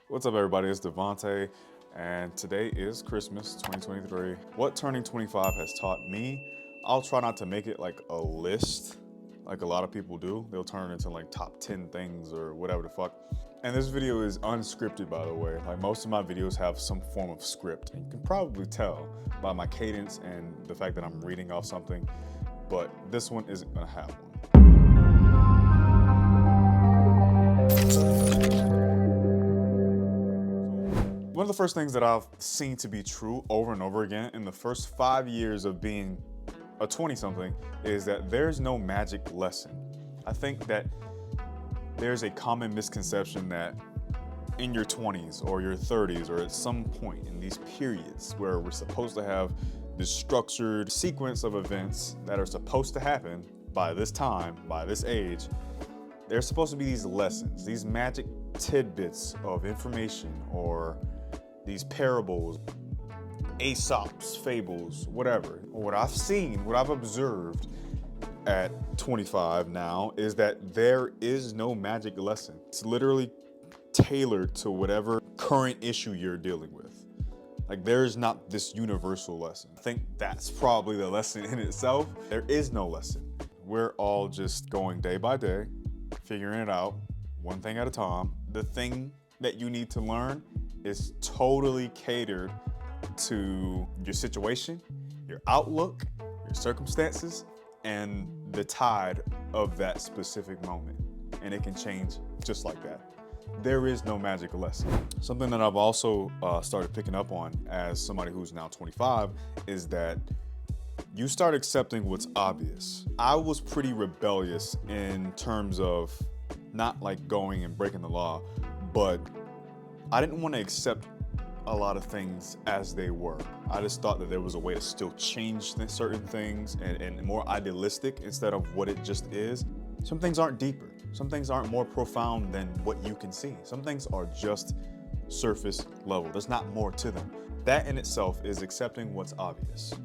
What's up, everybody? It's Devontae, and today is Christmas 2023. What turning 25 has taught me, I'll try not to make it like a list like a lot of people do. They'll turn it into like top 10 things or whatever the fuck. And this video is unscripted, by the way. Like most of my videos have some form of script. And you can probably tell by my cadence and the fact that I'm reading off something, but this one isn't gonna have one. One of the first things that I've seen to be true over and over again in the first 5 years of being a 20-something is that there's no magic lesson. I think that there's a common misconception that in your 20s or your 30s or at some point in these periods where we're supposed to have this structured sequence of events that are supposed to happen by this time, by this age, there's supposed to be these lessons, these magic tidbits of information or these parables, Aesop's fables, whatever. What I've seen, what I've observed at 25 now is that there is no magic lesson. It's literally tailored to whatever current issue you're dealing with. Like there's not this universal lesson. I think that's probably the lesson in itself. There is no lesson. We're all just going day by day, figuring it out, one thing at a time. The thing that you need to learn is totally catered to your situation, your outlook, your circumstances, and the tide of that specific moment. And it can change just like that. There is no magic lesson. Something that I've also started picking up on as somebody who's now 25 is that you start accepting what's obvious. I was pretty rebellious in terms of not like going and breaking the law, but I didn't want to accept a lot of things as they were. I just thought that there was a way to still change certain things and more idealistic instead of what it just is. Some things aren't deeper. Some things aren't more profound than what you can see. Some things are just surface level. There's not more to them. That in itself is accepting what's obvious.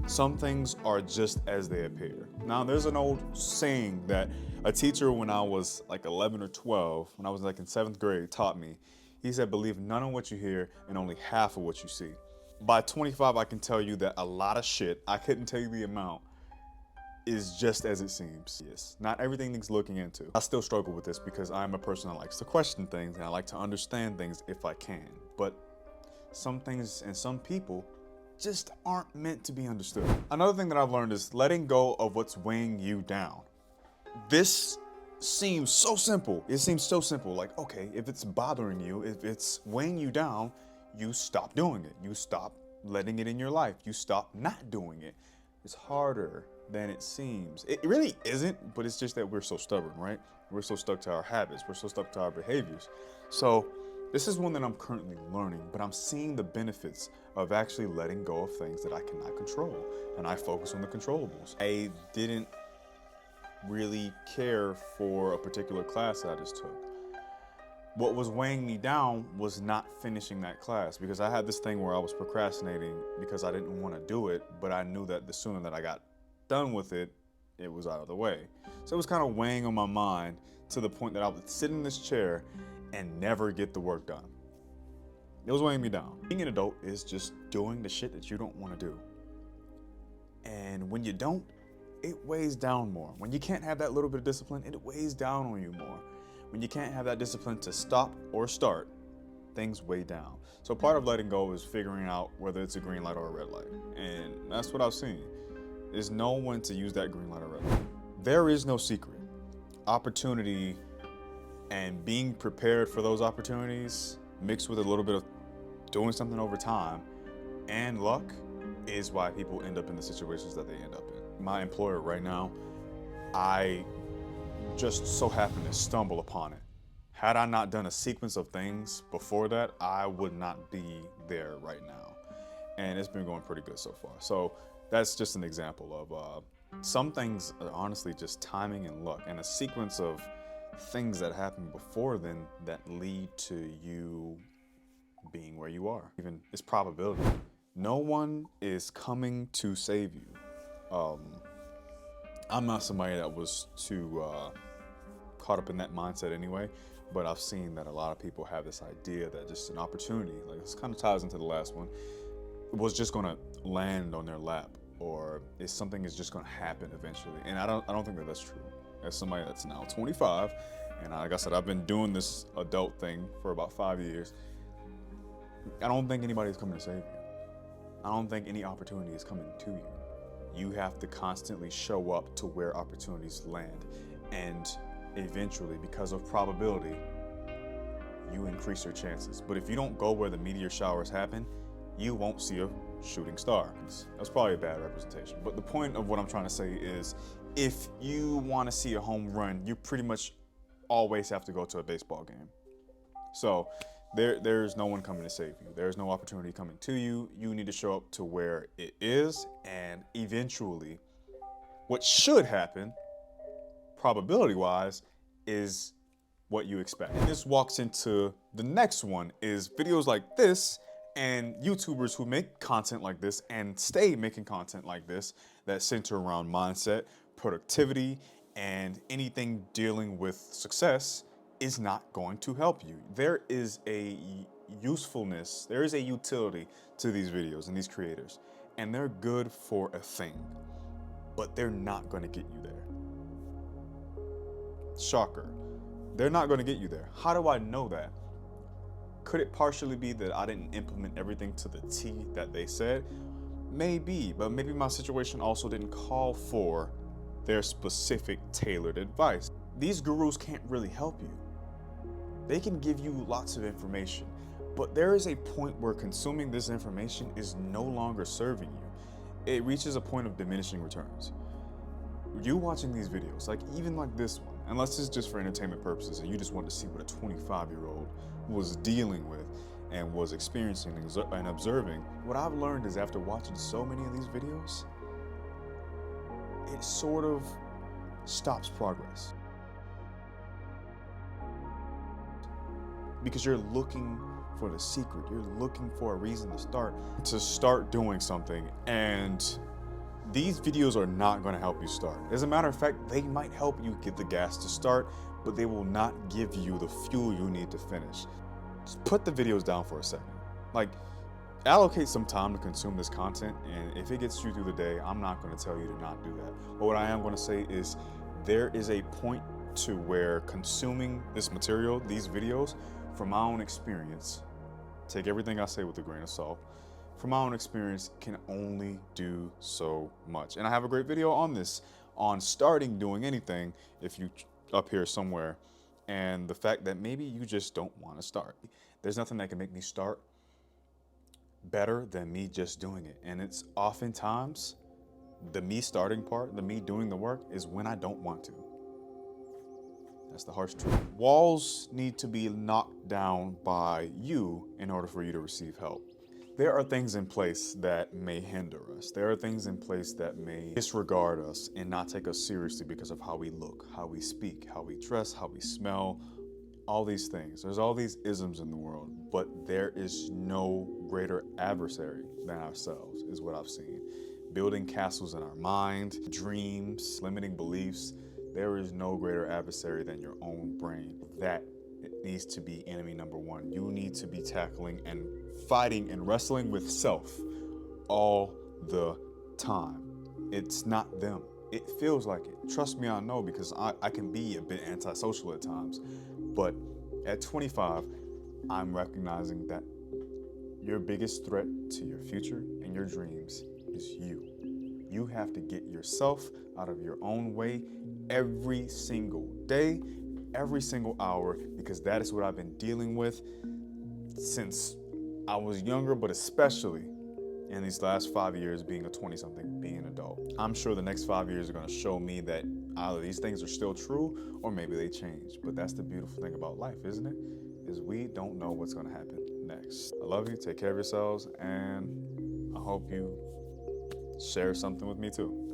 Some things are just as they appear. Now, there's an old saying that a teacher when I was like 11 or 12, when I was like in 7th grade, taught me. He said, believe none of what you hear and only half of what you see. By 25, I can tell you that a lot of shit, I couldn't tell you the amount, is just as it seems. Yes, not everything needs looking into. I still struggle with this because I'm a person that likes to question things and I like to understand things if I can. But some things and some people just aren't meant to be understood. Another thing that I've learned is letting go of what's weighing you down. This seems so simple. It seems so simple. Like, okay, if it's bothering you, if it's weighing you down, you stop doing it. You stop letting it in your life. You stop not doing it. It's harder than it seems. It really isn't, but it's just that we're so stubborn, right? We're so stuck to our habits. We're so stuck to our behaviors. So this is one that I'm currently learning, but I'm seeing the benefits of actually letting go of things that I cannot control. And I focus on the controllables. I didn't really care for a particular class that I just took. What was weighing me down was not finishing that class because I had this thing where I was procrastinating because I didn't want to do it, but I knew that the sooner that I got done with it, it was out of the way. So it was kind of weighing on my mind to the point that I would sit in this chair and never get the work done. It was weighing me down. Being an adult is just doing the shit that you don't want to do. And when you don't, it weighs down more. When you can't have that little bit of discipline, it weighs down on you more. When you can't have that discipline to stop or start, things weigh down. So part of letting go is figuring out whether it's a green light or a red light. And that's what I've seen, is know when to use that green light or red light. There is no secret. Opportunity and being prepared for those opportunities mixed with a little bit of doing something over time and luck is why people end up in the situations that they end up in. My employer right now, I just so happened to stumble upon it. Had I not done a sequence of things before that, I would not be there right now. And it's been going pretty good so far. So that's just an example of some things are honestly just timing and luck and a sequence of things that happen before then that lead to you being where you are. Even it's probability. No one is coming to save you. I'm not somebody that was too caught up in that mindset anyway. But I've seen that a lot of people have this idea that just an opportunity, like this kind of ties into the last one, was just gonna land on their lap, or is something is just gonna happen eventually. And I don't think that that's true. As somebody that's now 25, and like I said, I've been doing this adult thing for about 5 years. I don't think anybody's coming to save you. I don't think any opportunity is coming to you. You have to constantly show up to where opportunities land. And eventually, because of probability, you increase your chances. But if you don't go where the meteor showers happen, you won't see a shooting star. That's probably a bad representation. But the point of what I'm trying to say is, if you want to see a home run, you pretty much always have to go to a baseball game. So there's no one coming to save you. There's no opportunity coming to you. You need to show up to where it is, and eventually, what should happen, probability-wise, is what you expect. And this walks into the next one, is videos like this and YouTubers who make content like this and stay making content like this that center around mindset, productivity, and anything dealing with success is not going to help you. There is a usefulness, there is a utility to these videos and these creators, and they're good for a thing, but they're not going to get you there. Shocker. They're not going to get you there. How do I know that? Could it partially be that I didn't implement everything to the T that they said? Maybe, but maybe my situation also didn't call for their specific tailored advice. These gurus can't really help you. They can give you lots of information, but there is a point where consuming this information is no longer serving you. It reaches a point of diminishing returns. You watching these videos, like even like this one, unless it's just for entertainment purposes and you just want to see what a 25-year-old was dealing with and was experiencing and observing, what I've learned is after watching so many of these videos, it sort of stops progress. Because you're looking for the secret, you're looking for a reason to start doing something, and these videos are not going to help you start. As a matter of fact, they might help you get the gas to start, but they will not give you the fuel you need to finish. Just put the videos down for a second. Like, allocate some time to consume this content, and if it gets you through the day, I'm not going to tell you to not do that. But what I am going to say is there is a point to where consuming this material, these videos, from my own experience, take everything I say with a grain of salt, from my own experience, can only do so much. And I have a great video on this, on starting doing anything if you up here somewhere, and the fact that maybe you just don't want to start. There's nothing that can make me start better than me just doing it. And it's oftentimes the me starting part, the me doing the work, is when I don't want to. That's the harsh truth. Walls need to be knocked down by you in order for you to receive help. There are things in place that may hinder us. There are things in place that may disregard us and not take us seriously because of how we look, how we speak, how we dress, how we smell, all these things. There's all these isms in the world, but there is no greater adversary than ourselves, is what I've seen. Building castles in our mind, dreams, limiting beliefs. There is no greater adversary than your own brain. That needs to be enemy number one. You need to be tackling and fighting and wrestling with self all the time. It's not them. It feels like it. Trust me, I know, because I can be a bit antisocial at times. But at 25, I'm recognizing that your biggest threat to your future and your dreams is you. You have to get yourself out of your own way every single day, every single hour, because that is what I've been dealing with since I was younger, but especially in these last 5 years being a 20-something, being an adult. I'm sure the next 5 years are going to show me that either these things are still true or maybe they change. But that's the beautiful thing about life, isn't it? Is we don't know what's going to happen next. I love you. Take care of yourselves, and I hope you share something with me too.